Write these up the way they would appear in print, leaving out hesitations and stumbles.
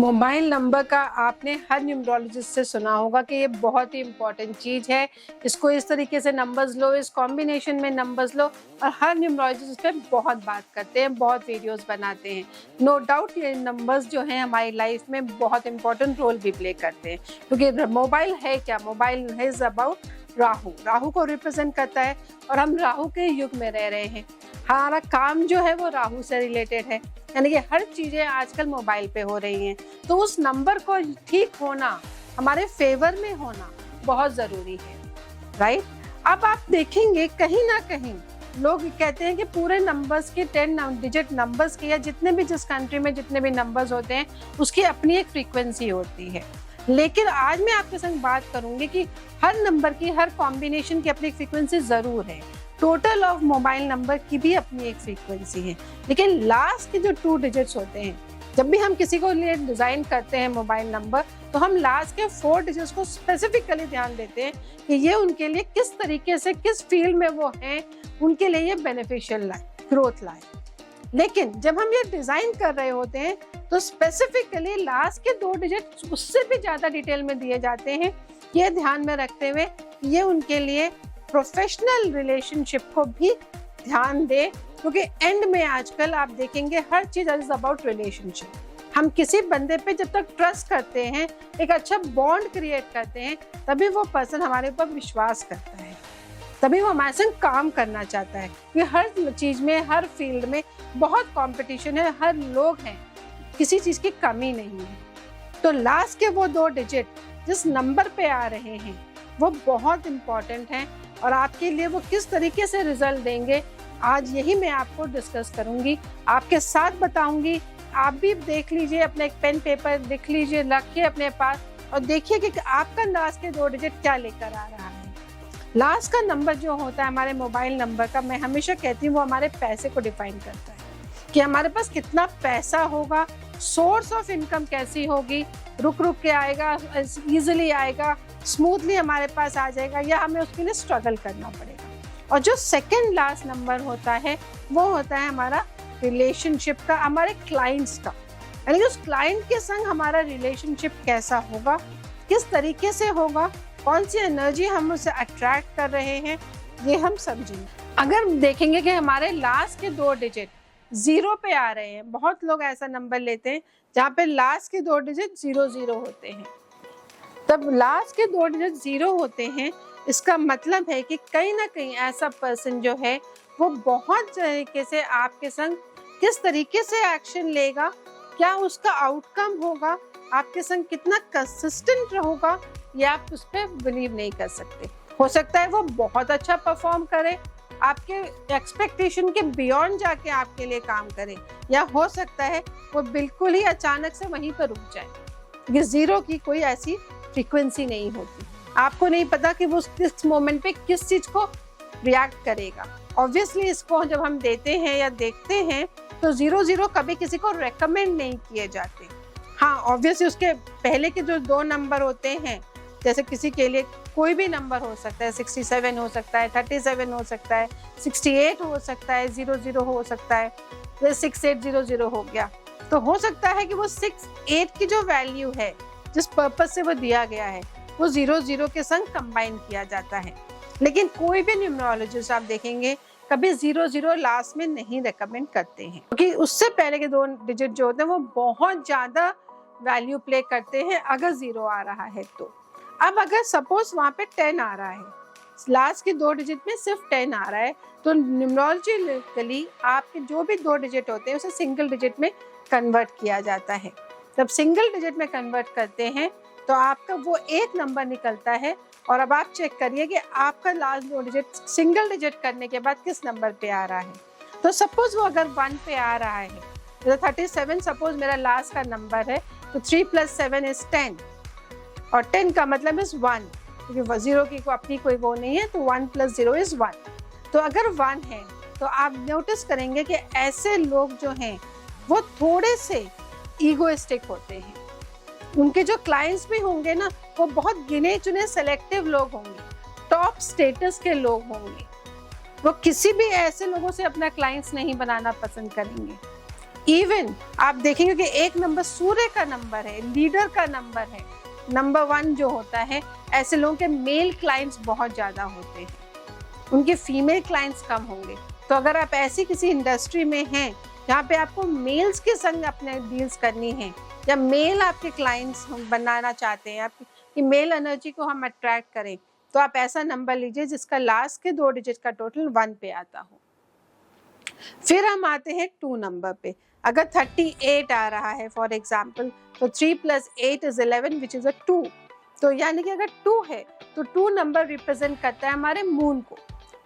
Mobile number का आपने हर numerologist से सुना होगा कि ये बहुत ही इम्पोर्टेंट चीज़ है। इसको इस तरीके से नंबर्स लो, इस कॉम्बिनेशन में नंबर्स लो, और हर न्यूमरोलॉजिस्ट इस पे बहुत बात करते हैं, बहुत वीडियोस बनाते हैं। नो डाउट ये नंबर्स जो हैं हमारी लाइफ में बहुत इंपॉर्टेंट रोल भी प्ले करते हैं, क्योंकि मोबाइल है क्या, mobile is about Rahu. Rahu को रिप्रेजेंट करता है और हम राहु के युग में रह रहे हैं। हमारा काम जो है वो राहु से रिलेटेड है, यानी कि हर चीज़ें आजकल मोबाइल पे हो रही हैं। तो उस नंबर को ठीक होना, हमारे फेवर में होना बहुत ज़रूरी है, राइट। अब आप देखेंगे कहीं ना कहीं लोग कहते हैं कि पूरे नंबर्स के 10 डिजिट नंबर्स के, या जितने भी जिस कंट्री में जितने भी नंबर्स होते हैं उसकी अपनी एक फ्रीक्वेंसी होती है। लेकिन आज मैं आपके संग बात करूंगी कि हर नंबर की, हर कॉम्बिनेशन की अपनी एक फ्रीक्वेंसी ज़रूर है। टोटल ऑफ मोबाइल नंबर की भी अपनी एक फ्रीक्वेंसी है, लेकिन लास्ट के जो 2 डिजिट्स होते हैं, जब भी हम किसी को लिए डिज़ाइन करते हैं मोबाइल नंबर, तो हम लास्ट के 4 डिजिट्स को स्पेसिफिकली ध्यान देते हैं कि ये उनके लिए किस तरीके से, किस फील्ड में वो हैं, उनके लिए ये बेनिफिशियल लाए, ग्रोथ लाए। लेकिन जब हम ये डिज़ाइन कर रहे होते हैं तो स्पेसिफिकली लास्ट के 2 डिजिट उससे भी ज़्यादा डिटेल में दिए जाते हैं, ये ध्यान में रखते हुए ये उनके लिए प्रोफेशनल रिलेशनशिप को भी ध्यान दे, क्योंकि एंड में आजकल आप देखेंगे हर चीज इज अबाउट रिलेशनशिप। हम किसी बंदे पे जब तक ट्रस्ट करते हैं, एक अच्छा बॉन्ड क्रिएट करते हैं, तभी वो पर्सन हमारे ऊपर विश्वास करता है, तभी वो हमारे संग काम करना चाहता है। ये हर चीज में, हर फील्ड में बहुत कंपटीशन है, हर लोग हैं, किसी चीज की कमी नहीं है। तो लास्ट के वो 2 डिजिट जिस नंबर पे आ रहे हैं वो बहुत इंपॉर्टेंट हैं, और आपके लिए वो किस तरीके से रिजल्ट देंगे आज यही मैं आपको डिस्कस करूंगी, आपके साथ बताऊंगी। आप भी देख लीजिए, अपने एक पेन पेपर लिख लीजिए, रखिए अपने पास और देखिए कि आपका लास्ट के 2 डिजिट क्या लेकर आ रहा है। लास्ट का नंबर जो होता है हमारे मोबाइल नंबर का, मैं हमेशा कहती हूँ वो हमारे पैसे को डिफाइन करता है कि हमारे पास कितना पैसा होगा, सोर्स ऑफ इनकम कैसी होगी, रुक रुक के आएगा, इजीली आएगा, स्मूथली हमारे पास आ जाएगा, या हमें उसके लिए स्ट्रगल करना पड़ेगा। और जो सेकंड लास्ट नंबर होता है वो होता है हमारा रिलेशनशिप का, हमारे क्लाइंट्स का, यानी उस क्लाइंट के संग हमारा रिलेशनशिप कैसा होगा, किस तरीके से होगा, कौन सी एनर्जी हम उसे अट्रैक्ट कर रहे हैं, ये हम समझेंगे। अगर देखेंगे कि हमारे लास्ट के 2 डिजिट 0 पे आ रहे हैं, बहुत लोग ऐसा नंबर लेते हैं जहाँ पे लास्ट के 2 डिजिट 0 होते हैं, तब लास्ट के 2 डिजिट 0 होते हैं, इसका मतलब है कि कहीं ना कहीं ऐसा पर्सन जो है वो बहुत तरीके से आपके संग किस तरीके से एक्शन लेगा, क्या उसका आउटकम होगा, आपके संग कितना कंसिस्टेंट रहेगा, ये आप उस पर बिलीव नहीं कर सकते। हो सकता है वो बहुत अच्छा परफॉर्म करे, आपके एक्सपेक्टेशन के बियॉन्ड जाके आपके लिए काम करे, या हो सकता है वो बिल्कुल ही अचानक से वहीं पर रुक जाए, क्योंकि 0 की कोई ऐसी फ्रीक्वेंसी नहीं होती। आपको नहीं पता कि वो किस मोमेंट पे किस चीज को रिएक्ट करेगा। ऑब्वियसली इसको जब हम देते हैं या देखते हैं तो 0 कभी किसी को रेकमेंड नहीं किए जाते। हाँ, ऑब्वियसली उसके पहले के जो 2 नंबर होते हैं, जैसे किसी के लिए कोई भी नंबर हो सकता है, 67 हो सकता है, 37 हो सकता है, 68 हो सकता है, 00 हो सकता है, 6800 हो गया, तो हो सकता है कि वो 68 की जो वैल्यू है, जिस पर्पस से वो दिया गया है, वो 00 के संग कंबाइन किया जाता है। लेकिन कोई भी न्यूमरोलॉजिस्ट आप देखेंगे कभी 00 लास्ट में नहीं रेकमेंड करते हैं, क्योंकि उससे पहले के 2 डिजिट जो होते हैं वो बहुत ज्यादा वैल्यू प्ले करते हैं अगर 0 आ रहा है तो। अब अगर सपोज वहाँ पे 10 आ रहा है, लास्ट के 2 डिजिट में सिर्फ 10 आ रहा है, तो न्यूमरोलॉजिकली आपके जो भी 2 डिजिट होते हैं उसे सिंगल डिजिट में कन्वर्ट किया जाता है। जब सिंगल डिजिट में कन्वर्ट करते हैं तो आपका वो एक नंबर निकलता है, और अब आप चेक करिए कि आपका लास्ट 2 डिजिट सिंगल डिजिट करने के बाद किस नंबर पे आ रहा है। तो सपोज वो अगर 1 पे आ रहा है, तो 37 सपोज मेरा लास्ट का नंबर है, तो 3 + 7 = 10, और 10 का मतलब इज 1, क्योंकि 0 की अपनी कोई वो नहीं है, तो 1 + 0 = 1। तो अगर 1 है तो आप नोटिस करेंगे कि ऐसे लोग जो हैं वो थोड़े से ईगोइस्टिक होते हैं। उनके जो क्लाइंट्स भी होंगे ना, वो बहुत गिने चुने सेलेक्टिव लोग होंगे, टॉप स्टेटस के लोग होंगे, वो किसी भी ऐसे लोगों से अपना क्लाइंट्स नहीं बनाना पसंद करेंगे। इवन आप देखेंगे कि एक नंबर सूर्य का नंबर है, लीडर का नंबर है, नंबर 1 जो होता है, ऐसे लोगों के मेल क्लाइंट्स बहुत ज़्यादा होते हैं, उनके फीमेल क्लाइंट्स कम होंगे। तो अगर आप ऐसी किसी इंडस्ट्री में हैं जहाँ पे आपको मेल्स के संग अपने डील्स करनी है, या मेल आपके क्लाइंट्स बनाना चाहते हैं, आपकी मेल एनर्जी को हम अट्रैक्ट करें, तो आप ऐसा नंबर लीजिए जिसका लास्ट के 2 डिजिट का टोटल 1 पे आता हो। फिर हम आते हैं 2 नंबर पे। अगर 38 आ रहा है फॉर एग्जाम्पल, तो 3 + 8 = 11 विच इज अ 2। तो यानी कि अगर 2 है तो 2 नंबर रिप्रेजेंट करता है हमारे मून को।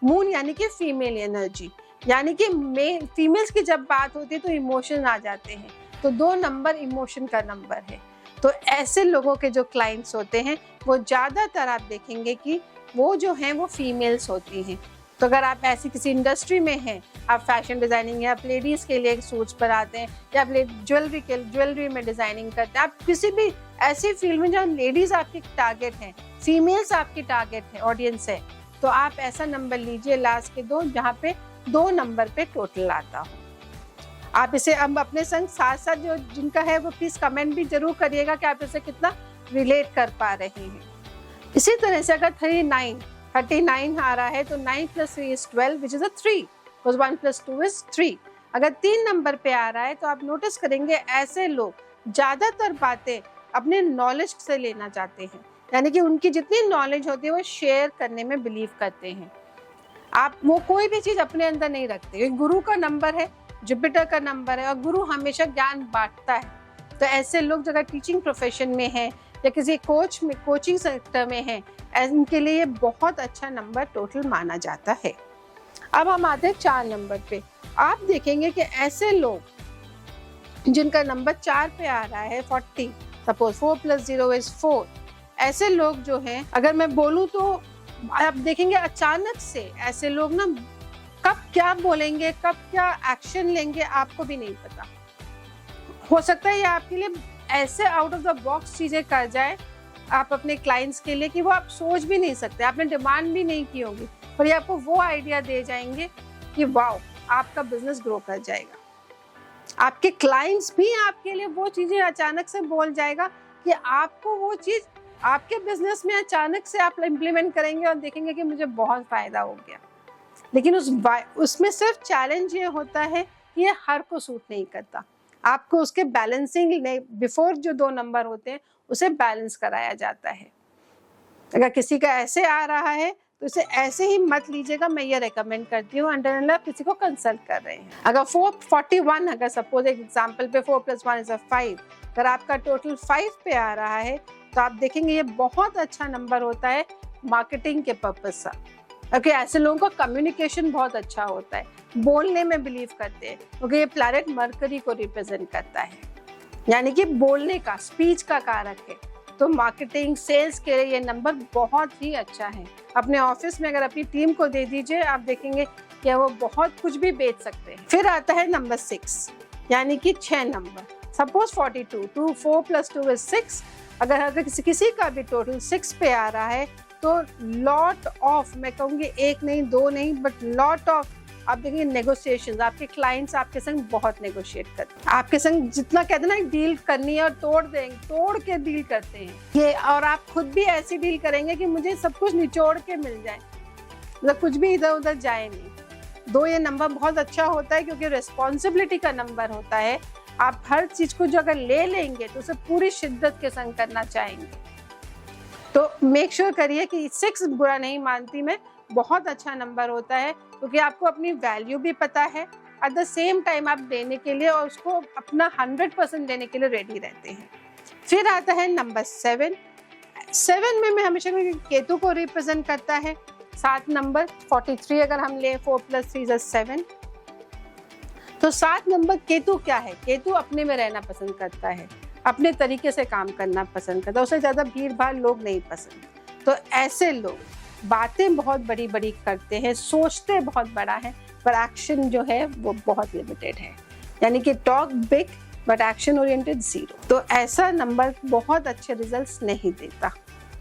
मून यानी कि फीमेल एनर्जी, यानी कि फीमेल्स की जब बात होती है तो इमोशन आ जाते हैं, तो 2 नंबर इमोशन का नंबर है। तो ऐसे लोगों के जो क्लाइंट्स होते हैं वो ज़्यादातर आप देखेंगे कि वो जो हैं वो फीमेल्स होती हैं। तो अगर आप ऐसी किसी इंडस्ट्री में हैं, आप फैशन डिज़ाइनिंग या आप लेडीज़ के लिए सूट्स बनाते हैं, या आप ज्वेलरी में डिज़ाइनिंग करते हैं, आप किसी भी ऐसी फील्ड में जहाँ लेडीज़ आपकी टारगेट हैं, फीमेल्स आपकी टारगेट है, ऑडियंस है, तो आप ऐसा नंबर लीजिए लास्ट के 2 जहाँ पे 2 नंबर पे टोटल आता हो। आप इसे अब अपने संग साथ साथ जो जिनका है वो प्लीज़ कमेंट भी जरूर करिएगा कि आप इसे कितना रिलेट कर पा रहे हैं। इसी तरह से अगर 39 आ रहा है तो 9 + 3 = 12 which is a 3, because 1 + 2 is 3। अगर 3 नंबर पे आ रहा है तो आप नोटिस करेंगे ऐसे लोग ज़्यादातर बातें अपने नॉलेज से लेना चाहते हैं, यानी कि उनकी जितनी नॉलेज होती है वो शेयर करने में बिलीव करते हैं। आप वो कोई भी चीज़ अपने अंदर नहीं रखते। गुरु का नंबर है, जुपिटर का नंबर है, और गुरु हमेशा ज्ञान बांटता है। तो ऐसे लोग अगर टीचिंग प्रोफेशन में हैं या किसी कोचिंग सेक्टर में हैं, इनके लिए ये बहुत अच्छा नंबर टोटल माना जाता है। अब हम आते हैं 4 नंबर पे। आप देखेंगे कि ऐसे लोग जिनका नंबर 4 पे आ रहा है 40, सपोज 4 + 0 = 4, ऐसे लोग जो हैं, अगर मैं बोलूँ तो आप देखेंगे अचानक से ऐसे लोग ना कब क्या बोलेंगे, कब क्या एक्शन लेंगे, आपको भी नहीं पता। हो सकता है ये आपके लिए ऐसे आउट ऑफ द बॉक्स चीज़ें कर जाए आप अपने क्लाइंट्स के लिए कि वो आप सोच भी नहीं सकते, आपने डिमांड भी नहीं की होगी, पर ये आपको वो आइडिया दे जाएंगे कि वाओ, आपका बिजनेस ग्रो कर जाएगा। आपके क्लाइंट्स भी आपके लिए वो चीज़ें अचानक से बोल जाएगा कि आपको वो चीज़ आपके बिजनेस में अचानक से आप इम्प्लीमेंट करेंगे और देखेंगे कि मुझे बहुत फ़ायदा हो गया। लेकिन उसमें सिर्फ चैलेंज ये होता है कि ये हर को सूट नहीं करता। आपको उसके बैलेंसिंग बिफोर जो 2 नंबर होते हैं उसे बैलेंस कराया जाता है। अगर किसी का ऐसे आ रहा है तो इसे ऐसे ही मत लीजिएगा, मैं ये रेकमेंड करती हूँ अंडर आप किसी को कंसल्ट कर रहे हैं। अगर 441, अगर सपोज एक एग्जाम्पल पे 4 + 1 = 5, अगर आपका टोटल 5 पे आ रहा है तो आप देखेंगे ये बहुत अच्छा नंबर होता है मार्केटिंग के पर्पज से। क्योंकि ऐसे लोगों का कम्युनिकेशन बहुत अच्छा होता है, बोलने में बिलीव करते हैं, क्योंकि ये प्लैनेट मरकरी को रिप्रेजेंट करता है, यानी कि बोलने का, स्पीच का कारक है। तो मार्केटिंग सेल्स के लिए ये नंबर बहुत ही अच्छा है। अपने ऑफिस में अगर अपनी टीम को दे दीजिए, आप देखेंगे कि वो बहुत कुछ भी बेच सकते हैं। फिर आता है नंबर 6, यानी कि 6 नंबर। सपोज 42, 4 + 2 = 6। अगर किसी का भी टोटल 6 पे आ रहा है तो लॉट ऑफ, मैं कहूँगी 1 नहीं 2 नहीं, बट लॉट ऑफ आप देखेंगे नेगोशिएशंस, आपके क्लाइंट्स आपके संग बहुत नेगोशिएट करते हैं, आपके संग जितना कहते हैं ना डील करनी है और तोड़ के डील करते हैं ये। और आप खुद भी ऐसी डील करेंगे कि मुझे सब कुछ निचोड़ के मिल जाए, मतलब कुछ भी इधर उधर जाए नहीं। 2 ये नंबर बहुत अच्छा होता है क्योंकि रिस्पॉन्सिबिलिटी का नंबर होता है। आप हर चीज को जो अगर ले लेंगे तो उसे पूरी शिद्दत के संग करना चाहेंगे। तो मेक श्योर करिए कि 6 बुरा नहीं मानती मैं, बहुत अच्छा नंबर होता है क्योंकि आपको अपनी वैल्यू भी पता है, एट द सेम टाइम आप देने के लिए और उसको अपना 100% देने के लिए रेडी रहते हैं। फिर आता है नंबर 7। 7 में मैं हमेशा केतु को रिप्रेजेंट करता है। 7 नंबर 43 अगर हम ले 4 + 3 = 7, तो 7 नंबर केतु क्या है? केतु अपने में रहना पसंद करता है, अपने तरीके से काम करना पसंद करता है, उसे ज़्यादा भीड़ भाड़ लोग नहीं पसंद। तो ऐसे लोग बातें बहुत बड़ी बड़ी करते हैं, सोचते बहुत बड़ा है, पर एक्शन जो है वो बहुत लिमिटेड है, यानी कि talk big but action oriented 0। तो ऐसा नंबर बहुत अच्छे रिजल्ट्स नहीं देता,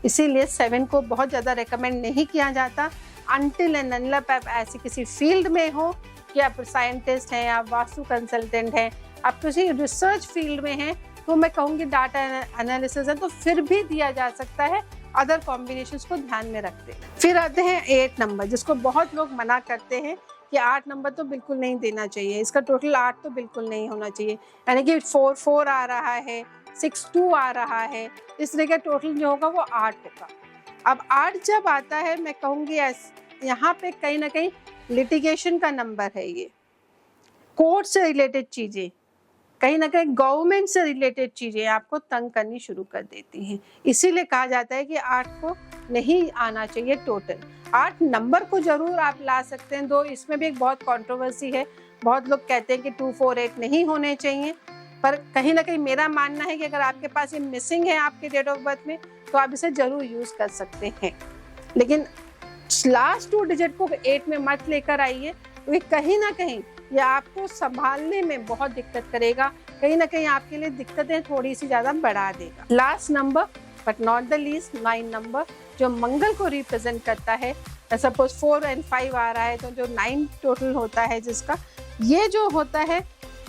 इसीलिए 7 को बहुत ज़्यादा रेकमेंड नहीं किया जाता अनटिल एंड अनलेस आप ऐसी किसी फील्ड में हो कि आप साइंटिस्ट हैं, आप वास्तु कंसल्टेंट हैं, आप किसी रिसर्च फील्ड में हैं तो मैं कहूँगी डाटा एनालिसिस है तो फिर भी दिया जा सकता है, अदर कॉम्बिनेशंस को ध्यान में रखते हैं। फिर आते हैं 8 नंबर, जिसको बहुत लोग मना करते हैं कि 8 नंबर तो बिल्कुल नहीं देना चाहिए, इसका टोटल 8 तो बिल्कुल नहीं होना चाहिए, यानी कि 4 आ रहा है, 6 आ रहा है, इस तरह का टोटल जो होगा वो 8 होगा। अब 8 जब आता है मैं कहूँगी यहाँ पे कहीं ना कहीं लिटिगेशन का नंबर है, ये कोर्ट से रिलेटेड चीज़ें, कहीं ना कहीं गवर्नमेंट से रिलेटेड चीज़ें आपको तंग करनी शुरू कर देती हैं। इसीलिए कहा जाता है कि 8 को नहीं आना चाहिए टोटल। 8 नंबर को ज़रूर आप ला सकते हैं, दो इसमें भी एक बहुत कंट्रोवर्सी है, बहुत लोग कहते हैं कि 2, 4, 8 नहीं होने चाहिए, पर कहीं ना कहीं मेरा मानना है कि अगर आपके पास ये मिसिंग है आपके डेट ऑफ बर्थ में तो आप इसे ज़रूर यूज़ कर सकते हैं, लेकिन लास्ट 2 डिजिट को 8 में मत लेकर आइए, क्योंकि कहीं ना कहीं ये आपको संभालने में बहुत दिक्कत करेगा, कहीं ना कहीं आपके लिए दिक्कतें थोड़ी सी ज़्यादा बढ़ा देगा। Last number but not the least 9 number, जो मंगल को रिप्रेजेंट करता है। सपोज 4 और 5 आ रहा है तो जो 9 टोटल होता है जिसका, ये जो होता है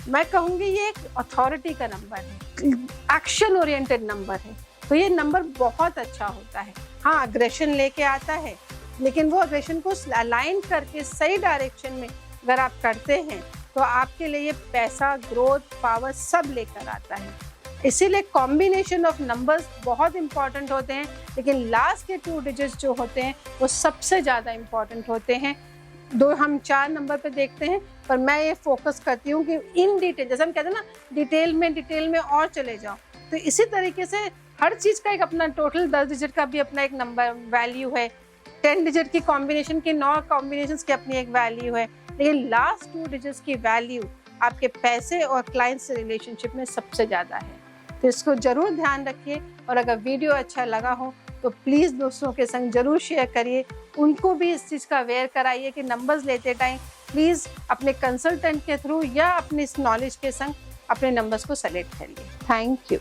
मैं कहूँगी ये एक अथॉरिटी का नंबर है, एक्शन ओरिएंटेड नंबर है, तो ये नंबर बहुत अच्छा होता है। हाँ, अग्रेशन लेके आता है, लेकिन वो अग्रेशन को अलाइन करके सही डायरेक्शन में अगर आप करते हैं तो आपके लिए ये पैसा, ग्रोथ, पावर सब लेकर आता है। इसीलिए कॉम्बिनेशन ऑफ नंबर्स बहुत इंपॉर्टेंट होते हैं, लेकिन लास्ट के 2 डिजिट्स जो होते हैं वो सबसे ज़्यादा इंपॉर्टेंट होते हैं। दो हम 4 नंबर पे देखते हैं, पर मैं ये फोकस करती हूँ कि इन डिटेल, जैसे हम कहते हैं ना डिटेल में और चले जाओ, तो इसी तरीके से हर चीज़ का एक अपना टोटल 10 डिजिट का भी अपना एक नंबर वैल्यू है, 10 डिजिट की कॉम्बिनेशन की 9 कॉम्बिनेशंस की अपनी एक वैल्यू है, लेकिन लास्ट 2 डिजिट्स की वैल्यू आपके पैसे और क्लाइंट से रिलेशनशिप में सबसे ज़्यादा है। तो इसको ज़रूर ध्यान रखिए, और अगर वीडियो अच्छा लगा हो तो प्लीज़ दोस्तों के संग ज़रूर शेयर करिए, उनको भी इस चीज़ का अवेयर कराइए कि नंबर्स लेते टाइम प्लीज़ अपने कंसल्टेंट के थ्रू या अपनी इस नॉलेज के संग अपने नंबर्स को सेलेक्ट करिए। Thank you.